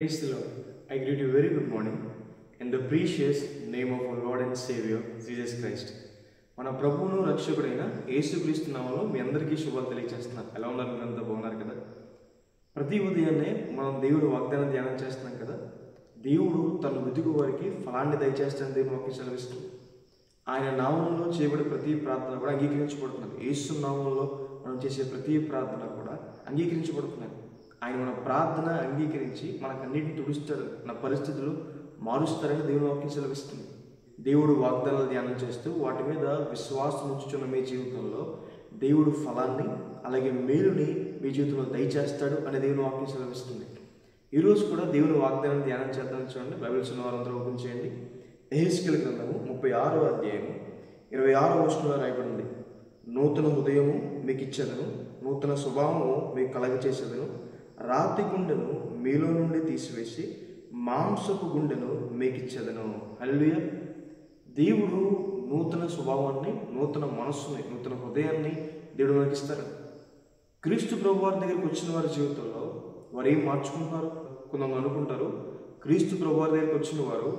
Praise the Lord. I greet you very good morning in the precious name of our Lord and Savior Jesus Christ. మన ప్రభువును రక్షకుడైన యేసుక్రీస్తు నామములో మీ అందరికీ శుభాలు తెలియజేస్తున్నాను. ఎలా ఉన్నారు? మీరంతా బాగున్నారు కదా? ప్రతి ఉదయాన్నే మనం దేవుడు వాగ్దానం ధ్యానం చేస్తున్నాం కదా. దేవుడు తన వెతుకు వారికి ఫలాన్ని దయచేస్తానని దేవుని వాక్యం సెలవిస్తుంది. ఆయన నామంలో చేయబడే ప్రతి ప్రార్థన కూడా అంగీకరించబడుతున్నది. యేసు నామంలో మనం చేసే ప్రతి ప్రార్థన కూడా అంగీకరించబడుతున్నది. ఆయన మన ప్రార్థన అంగీకరించి మనకన్నిటిని తుడుస్తాడు, మన పరిస్థితులు మారుస్తారని దేవుని వాక్యం సెలవిస్తుంది. దేవుడు వాగ్దానాలు ధ్యానం చేస్తూ వాటి మీద విశ్వాసం ఉంచుతున్న మీ జీవితంలో దేవుడు ఫలాన్ని అలాగే మేలుని మీ జీవితంలో దయచేస్తాడు అనే దేవుని వాక్యం సెలవిస్తుంది. ఈరోజు కూడా దేవుని వాగ్దానం ధ్యానం చేద్దాం. చూడండి, బైబిల్ వారందరూ ఓపెన్ చేయండి. యెహెజ్కేలు గ్రంథము 36వ అధ్యాయము 26వ వచనంలో రాయబడింది. నూతన హృదయము మీకు ఇచ్చేదను, నూతన స్వభావము మీకు కలగచేసేదను, రాతి గుండెను మీలో నుండి తీసివేసి మాంసపు గుండెను మీకు ఇచ్చేదను. హల్లెలూయా. దేవుడు నూతన స్వభావాన్ని, నూతన మనస్సుని, నూతన హృదయాన్ని దేవుడు మనకి ఇస్తారు. క్రీస్తు ప్రభు వారి దగ్గరికి వచ్చిన వారి జీవితంలో వారు ఏం మార్చుకుంటున్నారు? కొంతమంది అనుకుంటారు క్రీస్తు ప్రభు వారి దగ్గరికి వచ్చిన వారు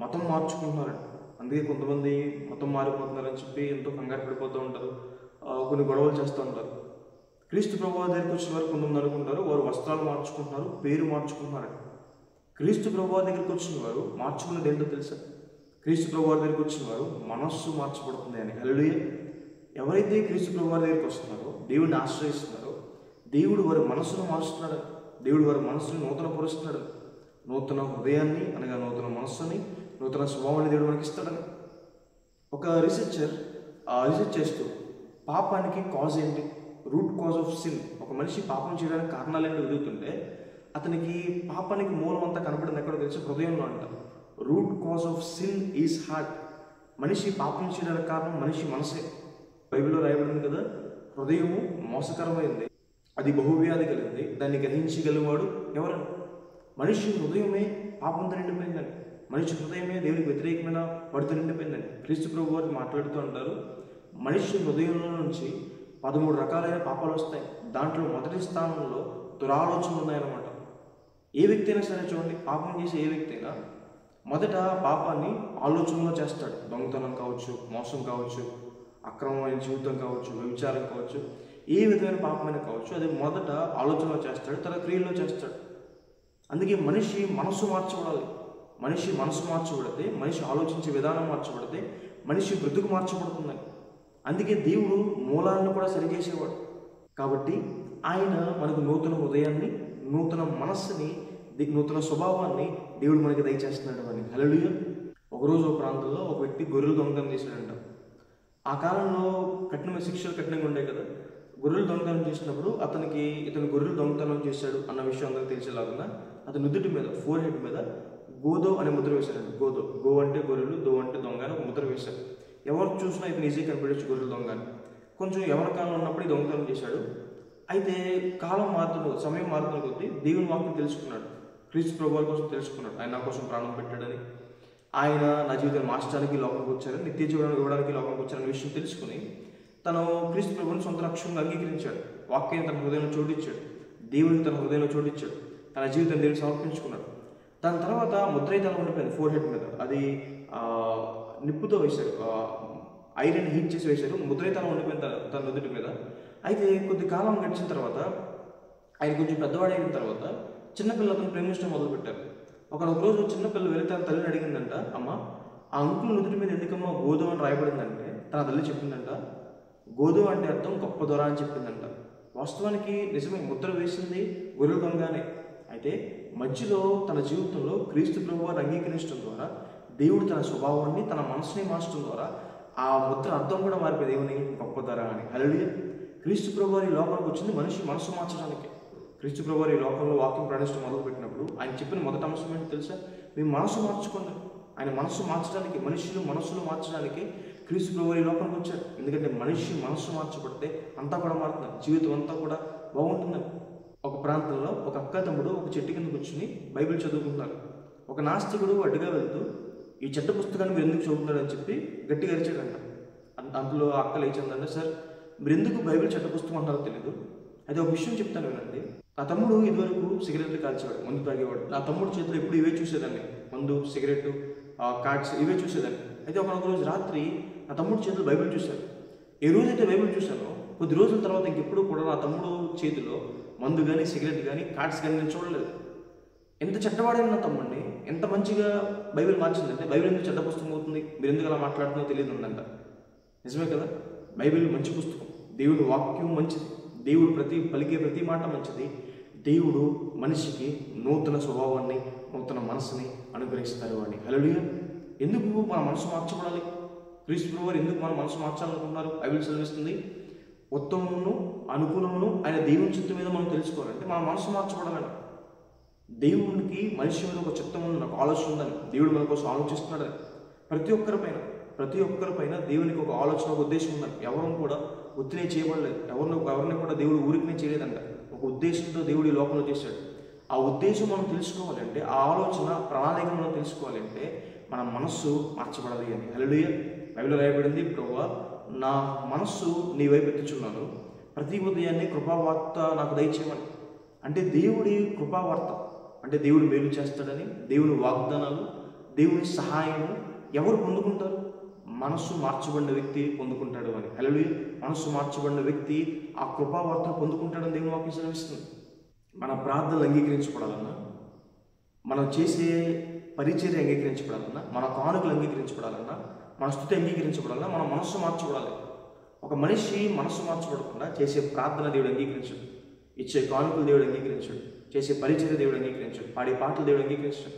మతం మార్చుకుంటున్నారంట. అందుకే కొంతమంది మతం మారిపోతున్నారని చెప్పి ఎంతో కంగారు పడిపోతూ ఉంటారు, కొన్ని గొడవలు చేస్తూ ఉంటారు. క్రీస్తు ప్రభు వారి దగ్గరికి వచ్చిన వారు కొంతమంది అనుకుంటారు వారు వస్త్రాలు మార్చుకుంటున్నారు, పేరు మార్చుకుంటున్నారంట. క్రీస్తు ప్రభు వారి దగ్గరికి వచ్చిన వారు మార్చుకున్నది ఏంటో తెలుసా? క్రీస్తు ప్రభు వారి దగ్గరికి వచ్చిన వారు మనస్సు మార్చబడుతుంది అని. హల్లెలూయా. ఎవరైతే క్రీస్తు ప్రభు వారి దగ్గరికి వస్తున్నారో, దేవుడిని ఆశ్రయిస్తున్నారో, దేవుడు వారి మనస్సును మార్చుతున్నాడు. దేవుడు వారి మనస్సును నూతన పరుస్తున్నాడు. నూతన హృదయాన్ని అనగా నూతన మనస్సుని, నూతన స్వభావాన్ని దేవుడు మనకి ఇస్తాడని. ఒక రీసెర్చర్ రీసెర్చ్ చేస్తూ పాపానికి కాజ్ ఏంటి, రూట్ కాజ్ ఆఫ్ సిన్, ఒక మనిషి పాపం చేయడానికి కారణాలు ఏంటో వెతుకుతుంటే అతనికి పాపానికి మూలం అంతా కనపడింది ఎక్కడో తెలిసి హృదయంలో అంట. Root cause of sin is heart. మనిషి పాపం చేయడానికి కారణం మనిషి మనసే. బైబిల్లో రాయబడింది కదా, హృదయము మోసకరమైంది, అది బహువ్యాధి కలిగింది, దాన్ని గ్రహించగలివాడు ఎవరని. మనిషి హృదయమే పాపంతో నిండిపోయిందని, మనిషి హృదయమే దేవునికి వ్యతిరేకమైన వాడితో నిండిపోయిందని క్రీస్తు ప్రభు వారు మాట్లాడుతూ ఉంటారు. మనిషి హృదయంలో నుంచి 13 రకాలైన పాపాలు వస్తాయి. దాంట్లో మొదటి స్థానంలో దురాలోచనలు ఉన్నాయన్నమాట. ఏ వ్యక్తి అయినా సరే చూడండి, పాపం చేసే ఏ వ్యక్తి అయినా మొదట పాపాన్ని ఆలోచనలో చేస్తాడు. దొంగతనం కావచ్చు, మోసం కావచ్చు, అక్రమమైన జీవితం కావచ్చు, వ్యభిచారం కావచ్చు, ఏ విధమైన పాపమైనా కావచ్చు, అది మొదట ఆలోచనలో చేస్తాడు, తన క్రియల్లో చేస్తాడు. అందుకే మనిషి మనసు మార్చబడాలి. మనిషి మనసు మార్చబడితే, మనిషి ఆలోచించే విధానం మార్చబడితే మనిషి బ్రతుకు మార్చబడుతుంది. అందుకే దేవుడు మూలాలను కూడా సరిచేసేవాడు. కాబట్టి ఆయన మనకు నూతన హృదయాన్ని, నూతన మనస్సుని, నూతన స్వభావాన్ని దేవుడు మనకి దయచేస్తున్నాడు అని. హల్లెలూయా. ఒకరోజు ఒక ప్రాంతంలో ఒక వ్యక్తి గొర్రెలు దొంగతనం చేశాడంట. ఆ కాలంలో కఠినమైన శిక్షలు కఠినంగా ఉండే కదా. గొర్రెలు దొంగతనం చేసినప్పుడు ఇతను గొర్రెలు దొంగతనం చేశాడు అన్న విషయం అందరికీ తెలిసేలాగా అతను నుదుటి మీద, ఫోర్ హెడ్ మీద గోదో అనే ముద్ర వేశాడు. గో అంటే గొర్రెలు, దో అంటే దొంగ అని ఒక ముద్ర వేశాడు. ఎవరు చూసినా ఇతను ఈజీగా కనిపెట్టచ్చు గొర్రెలు దొంగ అని. కొంచెం ఎవరి కాలం ఉన్నప్పుడు ఈ దొంగతనం చేశాడు. అయితే కాలం సమయం మారుతున్న కొద్దీ దేవుని వాక్యం తెలుసుకున్నాడు. క్రీస్తు ప్రభువుల కోసం తెలుసుకున్నాడు. ఆయన నా కోసం ప్రాణం పెట్టాడని, ఆయన నా జీవితాన్ని మార్చడానికి లోకంకి వచ్చారని, నిత్య జీవనాన్ని ఇవ్వడానికి లోకంకి వచ్చారనే విషయం తెలుసుకుని తను క్రీస్తు ప్రభువుని సొంత రక్షణగా అంగీకరించాడు. వాక్యాన్ని తన హృదయంలో చోటిచ్చాడు, దేవుడికి తన హృదయంలో చోటిచ్చాడు, తన జీవితాన్ని దేవుడికి సమర్పించుకున్నాడు. దాని తర్వాత ముద్రైతే ఉండిపోయింది ఫోర్ హెడ్ మీద. అది నిప్పుతో వేశారు, ఐరన్ హీట్ చేసి వేశారు. ముద్రైతనం ఉండిపోయింది తన నుదుటి మీద. అయితే కొద్ది కాలం గడిచిన తర్వాత ఆయన కొంచెం పెద్దవాడైన తర్వాత చిన్నపిల్లలను ప్రేమించడం మొదలుపెట్టారు. ఒక రోజు చిన్నపిల్ల వెళ్ళి తన తల్లిని అడిగిందంట, అమ్మ ఆ అంకుల్ నుదుటి మీద ఎందుకమ్మా గోధుమ అని రాయబడిందంటే తన తల్లి చెప్పిందంట, గోధుమ అంటే అర్థం గొప్ప దొర అని చెప్పిందంట. వాస్తవానికి నిజమే, ముద్ర వేసింది గొర్రెల దొంగనే. అయితే మధ్యలో తన జీవితంలో క్రీస్తు ప్రభువుని అంగీకరించడం ద్వారా దేవుడు తన స్వభావాన్ని, తన మనసుని మార్చడం ద్వారా ఆ ముద్ర అర్థం కూడా మారిపోయి దేవుని గొప్ప ధర అని. హల్లెలూయా. క్రీస్తు ప్రభువు ఈ లోకానికి వచ్చింది మనిషి మనసు మార్చడానికి. క్రీస్తు ప్రభువు ఈ లోకంలో వాక్యం ప్రకటించడం మొదలుపెట్టినప్పుడు ఆయన చెప్పిన మొదటి అంశం ఏంటో తెలుసా? మీ మనసు మార్చుకోండి. ఆయన మనసు మార్చడానికి, మనసులు మార్చడానికి క్రీస్తు ప్రభువు ఈ లోకానికి వచ్చాడు. ఎందుకంటే మనిషి మనసు మార్చబడితే అంతా కూడా మారుతుంది, జీవితం అంతా కూడా బాగుంటుందని. ఒక ప్రాంతంలో ఒక అక్క తమ్ముడు ఒక చెట్టు కింద కూర్చుని బైబిల్ చదువుకుంటున్నారు. ఒక నాస్తికుడు అడ్డుగా వెళ్తూ ఈ చెడ్డ పుస్తకాన్ని మీరు ఎందుకు చదువుతున్నాడని చెప్పి గట్టిగా అరిచాడంట. అందులో అక్క లేచిందంటే, సార్ మీరు ఎందుకు బైబిల్ చెడ్డ పుస్తకం అంటారో తెలియదు, అయితే ఒక విషయం చెప్తాను వినండి. నా తమ్ముడు ఇదివరకు సిగరెట్లు కాల్చేవాడు, మందు తాగేవాడు. నా తమ్ముడు చేతిలో ఎప్పుడు ఇవే చూసేదాన్ని, మందు, సిగరెట్, కార్డ్స్ ఇవే చూసేదాన్ని. అయితే ఒక రోజు రాత్రి నా తమ్ముడు చేతిలో బైబిల్ చూశాను. ఏ రోజైతే బైబిల్ చూశానో కొద్ది రోజుల తర్వాత ఇంకెప్పుడు కూడా నా తమ్ముడు చేతిలో మందు కానీ, సిగరెట్ కానీ, కార్డ్స్ కానీ నేను చూడలేదు. ఎంత చెడ్డవాడైన నా తమ్ముడిని ఎంత మంచిగా బైబిల్ మార్చిందంటే, బైబిల్ ఎందుకు చెడ్డ పుస్తకం అవుతుంది, మీరు ఎందుకు అలా మాట్లాడుతుందో తెలియదు ఉందంట. నిజమే కదా, బైబిల్ మంచి పుస్తకం, దేవుడి వాక్యం మంచిది, దేవుడు పలికే ప్రతి మాట మంచిది. దేవుడు మనిషికి నూతన స్వభావాన్ని, నూతన మనసుని అనుగ్రహిస్తారు అని. హల్లెలూయా. ఎందుకు మన మనసు మార్చబడాలి? క్రీస్తు ప్రభువు వారు ఎందుకు మన మనసు మార్చాలనుకుంటున్నారు? బైబిల్ చదివిస్తుంది, ఉత్తమమును అనుకూలమును ఆయన దేవుని చిత్తం మీద మనం తెలుసుకోవాలంటే మన మనసు మార్చబడాలని. దేవునికి మనిషి మీద ఒక చిత్తం ఉంది, నాకు ఆలోచన ఉందని, దేవుడు మన కోసం ఆలోచిస్తున్నాడని. ప్రతి ఒక్కరిపైన దేవునికి ఒక ఆలోచన, ఒక ఉద్దేశం ఉందని. ఎవరు కూడా ఒత్తినే చేయబడలేదు, ఎవరిని కూడా దేవుడు ఊరికనే చేయలేదంట. ఒక ఉద్దేశంతో దేవుడు ఈ లోకంలో చేశాడు. ఆ ఉద్దేశం మనం తెలుసుకోవాలంటే, ఆ ఆలోచన ప్రణాళిక మనం తెలుసుకోవాలంటే మన మనస్సు మార్చబడాలి అని. హల్లెలూయా. బైబిల్లో రాయబడింది, ప్రభువా నా మనస్సు నీ వైపు ఎత్తుచున్నాను, ప్రతి ఉదయాన్నే కృపావార్త నాకు దయచేయమని. అంటే దేవుడి కృపావార్త అంటే దేవుడు మేలు చేస్తాడని, దేవుని వాగ్దానాలు, దేవుని సహాయము ఎవరు పొందుకుంటారు? మనస్సు మార్చబడిన వ్యక్తి పొందుకుంటాడు అని. హల్లెలూయా. మనస్సు మార్చబడిన వ్యక్తి ఆ కృపావార్తను పొందుకుంటాడని దేవుని వాక్యం సెలవిస్తుంది. మన ప్రార్థనలు అంగీకరించబడాలన్నా, మనం చేసే పరిచర్య అంగీకరించబడాలన్నా, మన కానుకలు అంగీకరించబడాలన్నా, మన స్తుతి అంగీకరించబడాలన్నా మన మనస్సు మార్చబడాలి. ఒక మనిషి మనస్సు మార్చబడకుండా చేసే ప్రార్థన దేవుడు అంగీకరించడు, ఇచ్చే కానుకలు దేవుడు అంగీకరించడు, చేసే పరిచర్య దేవుడు అంగీకరించడు, పాడే పాటలు దేవుడు అంగీకరించడు.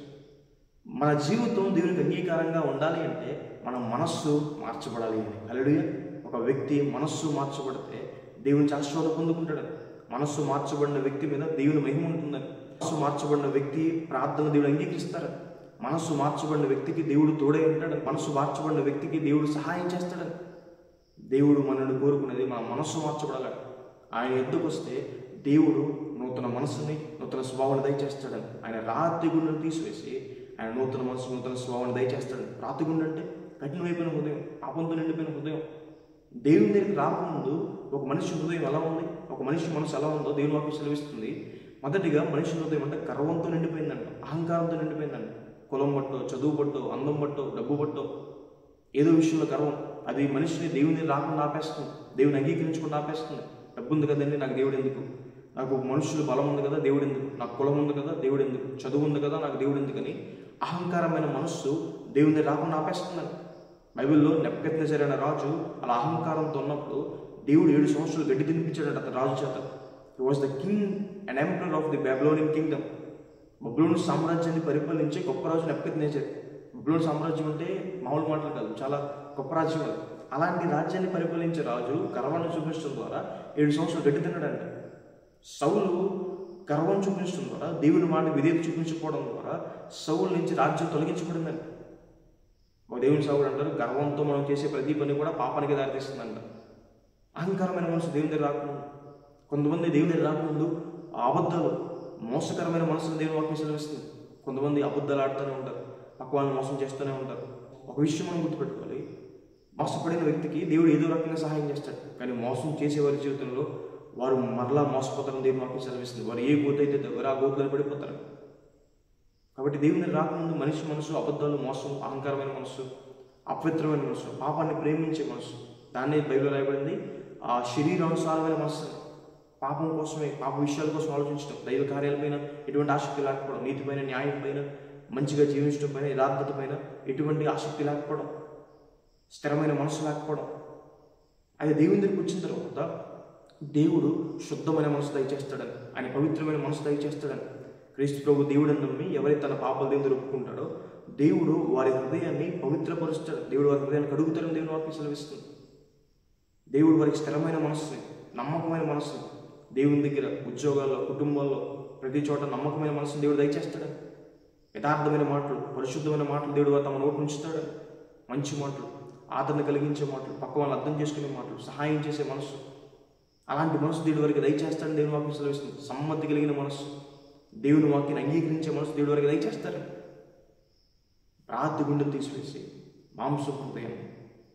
మన జీవితం దేవునికి అంగీకారంగా ఉండాలి అంటే మన మనస్సు మార్చబడాలి అని. హల్లెలూయా. ఒక వ్యక్తి మనస్సు మార్చబడితే దేవుని ఆశీర్వాదం పొందుకుంటాడు. మనస్సు మార్చబడిన వ్యక్తి మీద దేవుని మహిమ ఉంటుందని. మనస్సు మార్చబడిన వ్యక్తి ప్రార్థన దేవుడు అంగీకరిస్తారని. మనస్సు మార్చబడిన వ్యక్తికి దేవుడు తోడై ఉంటాడని. మనస్సు మార్చబడిన వ్యక్తికి దేవుడు సహాయం చేస్తాడని. దేవుడు మనల్ని కోరుకునేది మన మనస్సు మార్చబడాలని. ఆయన ఎద్దుకు వస్తే దేవుడు నూతన మనస్సుని, నూతన స్వభావాన్ని దయచేస్తాడని. ఆయన రాతి గుండెను తీసివేసి ఆయన నూతన మనసు, నూతన స్వభావాన్ని దయచేస్తాడని. రాతి గుండె అంటే కఠినమైపోయిన హృదయం, పాపంతో నిండిపోయిన హృదయం. దేవుని దగ్గరికి రాకముందు ఒక మనిషి హృదయం ఎలా ఉంది, ఒక మనిషి మనసు ఎలా ఉందో దేవుని వాక్యం సెలవిస్తుంది. మొదటిగా మనిషి హృదయం అంటే గర్వంతో నిండిపోయిందంట, అహంకారంతో నిండిపోయిందంట. కులం బట్టో, చదువు బట్టో, అందం బట్టో, డబ్బు బట్టో, ఏదో విషయంలో గర్వం, అది మనిషిని దేవుని రాకుండా ఆపేస్తుంది, దేవుని అంగీకరించకుండా ఆపేస్తుంది. డబ్బు ఉంది కదండి, నాకు దేవుడు ఎందుకు, నాకు మనుషులు బలం ఉంది కదా దేవుడు ఎందుకు, నాకు కులం ఉంది కదా దేవుడు ఎందుకు, చదువు ఉంది కదా నాకు దేవుడు ఎందుకని అహంకారమైన మనస్సు దేవుని రాకుండా ఆపేస్తుందని. బైబిల్లో నెబుకద్నెజర్ అనే రాజు అలా అహంకారంతో ఉన్నప్పుడు దేవుడు 7 సంవత్సరాలు గడ్డి తినిపించాడు అతను రాజు చేత. He was the king and emperor of the Babylonian kingdom. బబులోను సామ్రాజ్యాన్ని పరిపాలించే గొప్ప రాజు నెబుకద్నెజర్. బబులోను సామ్రాజ్యం అంటే మామూలు మాటలు కాదు, చాలా గొప్ప రాజ్యం అది. అలాంటి రాజ్యాన్ని పరిపాలించే రాజు గర్వాన్ని చూపించడం ద్వారా 7 సంవత్సరాలు గడ్డి తిన్నాడంట. సౌలు గర్వం చూపించడం ద్వారా, దేవుని మాట విధేయత చూపించకపోవడం ద్వారా సౌలు నుంచి రాజ్యం తొలగించబడిందంట. ఒక దేవుని సౌలుడు అంటారు, గర్వంతో మనం చేసే ప్రతి పని కూడా పాపానికి దారితీస్తుందంట. అహంకారమైన మనసు దేవుని దగ్గర రాకముందు, కొంతమంది దేవుని దగ్గర రాకముందు అబద్ధాలు, మోసకరమైన మనసును దేవుని వాక్యం సెలవిస్తుంది. కొంతమంది అబద్ధాలు ఆడుతూనే ఉంటారు, పక్క వాళ్ళని మోసం చేస్తూనే ఉంటారు. ఒక విషయం మనం గుర్తుపెట్టుకోవాలి, మోసపడిన వ్యక్తికి దేవుడు ఏదో రకంగా సహాయం చేస్తాడు, కానీ మోసం చేసే వారి జీవితంలో వారు మరలా మోసపోతారని దేవుని వాక్యం సెలవిస్తుంది. వారు ఏ గోతు అయితే దగ్గర ఆ గోతులను పడిపోతారు. కాబట్టి దేవుని రాకముందు మనిషి మనసు అబద్ధాలు, మోసం, అహంకారమైన మనసు, అపవిత్రమైన మనసు, పాపాన్ని ప్రేమించే మనసు, దాన్ని బైబిల్లో రాయబడింది ఆ శరీరానుసారమైన మనసు. పాపం కోసమే, పాప విషయాల కోసం ఆలోచించడం, దైవ కార్యాలపైన ఎటువంటి ఆసక్తి లేకపోవడం, నీతిపైన, న్యాయం పైన, మంచిగా జీవించడం పైన, యథార్థత పైన ఎటువంటి ఆసక్తి లేకపోవడం, స్థిరమైన మనసు లేకపోవడం. అది దేవుని దగ్గరికి వచ్చిన తర్వాత దేవుడు శుద్ధమైన మనసు దయచేస్తాడని, ఆయన పవిత్రమైన మనసు దయచేస్తాడని. క్రీస్తు ప్రభు దేవుడని నమ్మి ఎవరైతే తన పాపాలు దేవుడు ఒప్పుకుంటాడో దేవుడు వారి హృదయాన్ని పవిత్రపరుస్తాడు, దేవుడు వారి హృదయాన్ని కడుగుతాడని దేవుని వాక్యం సెలవిస్తుంది. దేవుడు వారికి స్థిరమైన మనస్సుని, నమ్మకమైన మనస్సుని, దేవుని దగ్గర, ఉద్యోగాల్లో, కుటుంబాల్లో, ప్రతి చోట నమ్మకమైన మనసుని దేవుడు దయచేస్తాడు. యథార్థమైన మాటలు, పరిశుద్ధమైన మాటలు దేవుడు తమ నోటి ఉంచుతాడు. మంచి మాటలు, ఆదరణ కలిగించే మాటలు, పక్క వాళ్ళని అర్థం చేసుకునే మాటలు, సహాయం చేసే మనసు, అలాంటి మనసు దేవుడి వారికి దయచేస్తాడని దేవుని వాక్యం సెలవిస్తుంది. సమ్మతి కలిగిన మనసు, దేవుని వాక్యాన్ని అంగీకరించే మనసు దేవుడి వారికి దయచేస్తాడు. రాతి గుండెను తీసివేసి మాంస హృదయం,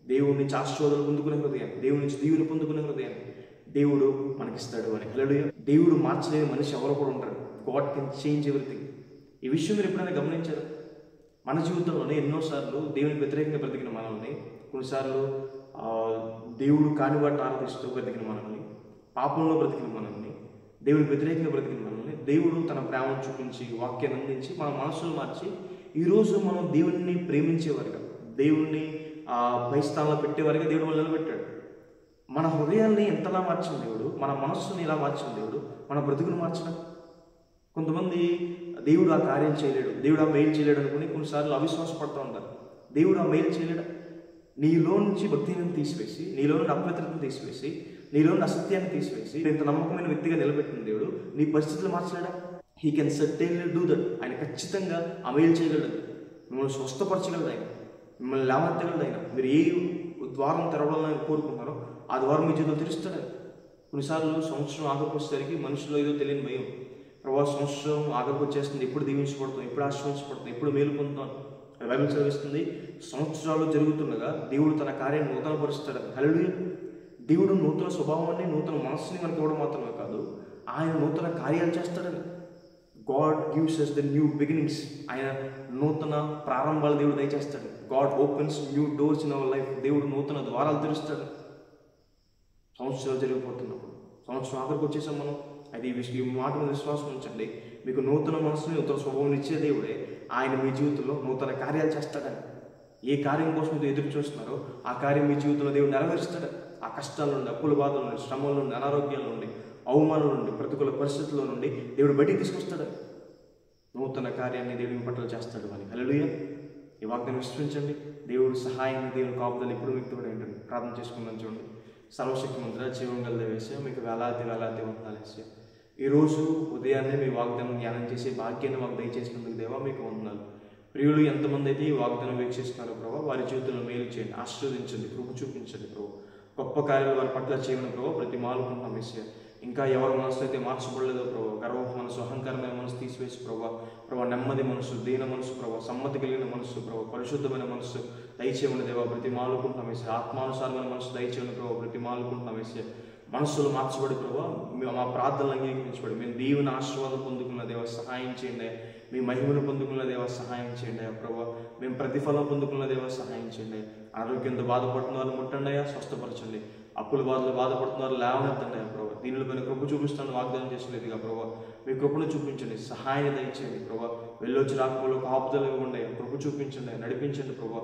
దేవుడి నుంచి ఆశీర్వాదాలు పొందుకునే హృదయం, దేవుడి నుంచి దీవుని పొందుకునే హృదయం, దేవుడు మనకిస్తాడు అని. హల్లెలూయా. దేవుడు మార్చలేని మనిషి ఎవరు కూడా ఉంటారు. God can change everything. ఈ విషయం మీరు ఎప్పుడైనా గమనించారు? మన జీవితంలోనే ఎన్నోసార్లు దేవునికి వ్యతిరేకంగా బ్రతికిన మనల్ని, కొన్నిసార్లు దేవుడు కాని వాటిని ఆరాధిస్తూ బ్రతికిన మనల్ని, పాపంలో బ్రతికిన మనల్ని, దేవుడికి వ్యతిరేకంగా బ్రతికిన మనల్ని దేవుడు తన ప్రేమను చూపించి, వాక్యాన్ని అందించి, మన మనసులు మార్చి ఈరోజు మనం దేవుడిని ప్రేమించేవారుగా, దేవుణ్ణి పై స్థానంలో పెట్టేవారుగా దేవుడు మనల్ని నిలబెట్టాడు. మన హృదయాల్ని ఎంతలా మార్చిన దేవుడు, మన మనస్సుని ఇలా మార్చిన దేవుడు మన బ్రతుకును మార్చడం. కొంతమంది దేవుడు ఆ కార్యం చేయలేడు, దేవుడు ఆ మేలు చేయలేడు అనుకుని కొన్నిసార్లు అవిశ్వాసపడుతూ ఉంటారు. దేవుడు ఆ మేలు చేయలేడు. నీలో నుంచి భక్తిని తీసివేసి, నీలో నుండి అపవిత్రతను తీసివేసి, నీలో నుండి అసత్యాన్ని తీసివేసి ఇంత నమ్మకమైన వ్యక్తిగా నిలబెట్టిన దేవుడు నీ పరిస్థితులు మార్చలేడా? He can certainly do that. ఆయన ఖచ్చితంగా ఆ మేలు చేయగలడు. మిమ్మల్ని స్వస్థపరచగలడు ఆయన, మిమ్మల్ని లేవనెత్తగలడు ఆయన. మీరు ఏ ద్వారం తెరవాలని కోరుకుంటారో ఆ ద్వారం మీ జీవితంలో తెరుస్తాడు. కొన్నిసార్లు సంవత్సరం ఆఖరికి వచ్చేసరికి మనుషులో ఏదో తెలియని భయం, ప్రభావ సంవత్సరం ఆఖరికి వచ్చేస్తుంది, ఎప్పుడు దీవించబడుతుంది, ఎప్పుడు ఆశ్రయించబడుతుంది, ఎప్పుడు మేలు పొందుతాం. బైబిల్ చదివిస్తుంది, సంవత్సరాలు జరుగుతుండగా దేవుడు తన కార్యాన్ని నూతనపరుస్తాడు. హల్లెలూయా. దేవుడు నూతన స్వభావాన్ని, నూతన మనస్సుని మనకి ఇవ్వడం మాత్రమే కాదు, ఆయన నూతన కార్యాలు చేస్తాడని. God gives us the new beginnings. ఆయన నూతన ప్రారంభాలు దేవుడు దయచేస్తాడు. God opens new doors in our life. దేవుడు నూతన ద్వారాలు తెరుస్తాడు. సంవత్సరాలు జరిగిపోతున్నప్పుడు, సంవత్సరం ఆఖరికి వచ్చేసాం మనం. అది ఈ మాట మీద విశ్వాసం ఉంచండి. మీకు నూతన మనసుని, నూతన స్వభావం ఇచ్చే దేవుడే ఆయన మీ జీవితంలో నూతన కార్యాలు చేస్తాడని. ఏ కార్యం కోసం మీరు ఎదురు చూస్తున్నారో ఆ కార్యం మీ జీవితంలో దేవుడు నెరవేరుస్తాడు. ఆ కష్టాల నుండి, అప్పుల బాధల నుండి, శ్రమల నుండి, అనారోగ్యాల నుండి, అవమానాల నుండి, ప్రతికూల పరిస్థితుల నుండి దేవుడు బయటికి తీసుకొస్తాడు. నూతన కార్యాన్ని దేవుడి మీ పట్ల చేస్తాడు అని. హల్లెలూయా. ఈ వాగ్దాన్ని విశ్వసించండి. దేవుడు సహాయాన్ని, దేవుని కాపుదలు ఇప్పుడు మీకు తోడు ఏంటండి. ప్రార్థన చేసుకుందాం. చూడండి. సర్వశక్తి మంత్ర జీవం గల దేవేశ, మీకు వేలాది వందనాలు వేసే. ఈరోజు ఉదయాన్నే మీ వాగ్దానం ధ్యానం చేసే భాగ్యాన్ని మాకు దయచేసినందుకు దేవా మీకు వందనాలు. ప్రియులు ఎంతమంది అయితే ఈ వాగ్దానం వీక్షిస్తున్నారో ప్రభావ, వారి జీవితంలో మేలు చేయండి, ఆశీర్వదించండి, కృప చూపించండి ప్రభావ. గొప్ప కార్యాలు వారి పట్ల చేయమని ప్రభావ ప్రతి మాలుకుంటున్నాం వేసే. ఇంకా ఎవరి మనసు అయితే మార్చబడలేదో ప్రభావ, గర్వ మనసు, అహంకారమైన మనసు తీసివేసి ప్రభావ నెమ్మది మనసు, దీన మనసు ప్రభావ, సమ్మతి కలిగిన మనసు ప్రభావ, పరిశుద్ధమైన మనసు దయచేయమని దేవా ప్రతి మాలుకుంటున్నాం వేసే. ఆత్మానుసారమైన మనసు దయచేయమని ప్రభావ ప్రతి మాలుకుంటున్నాం వేసే. మనస్సులు మార్చబడి ప్రభావ, మా ప్రార్థనలు అంగీకరించబడి మేము దీవెన ఆశీర్వాదం పొందుకున్న దేవ సహాయం చేయండి. మీ మహిమను పొందుకున్న దేవ సహాయం చేయండి ప్రభావ. మేము ప్రతిఫలం పొందుకున్న దేవ సహాయం చేయండి. ఆరోగ్యంతో బాధపడుతున్న వాళ్ళు ముట్టండి, స్వస్థపరచండి. అప్పుల బాధలు బాధపడుతున్నారు లేవనెత్తండి ప్రభావ. దీనిపైన కృప చూపిస్తాను వాగ్దానం చేసలేదుగా ప్రభావ. మీ కృపను చూపించండి, సహాయాన్ని దయచేయండి ప్రభావ. వెళ్ళొచ్చి రాకపోలో కాపుదలు ఇవ్వండి, కృప చూపించండి, నడిపించండి ప్రభావ.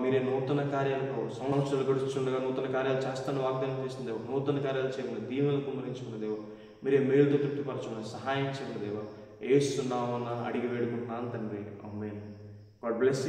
మీరే నూతన కార్యాలు ప్రభావ, సంవత్సరాలు గడుస్తుండగా నూతన కార్యాలు చేస్తాను వాగ్దానం చేసిన దేవ. నూతన కార్యాలు చేయమని, దీవెనలు కుమ్మరించుకున్న దేవ. మీరే మేలుతో తృప్తిపరచమని సహాయం చేయమని దేవ. యేసు నామమున అడిగి వేడుకుంటున్నాను తండ్రి. ఆమేన్. God bless you.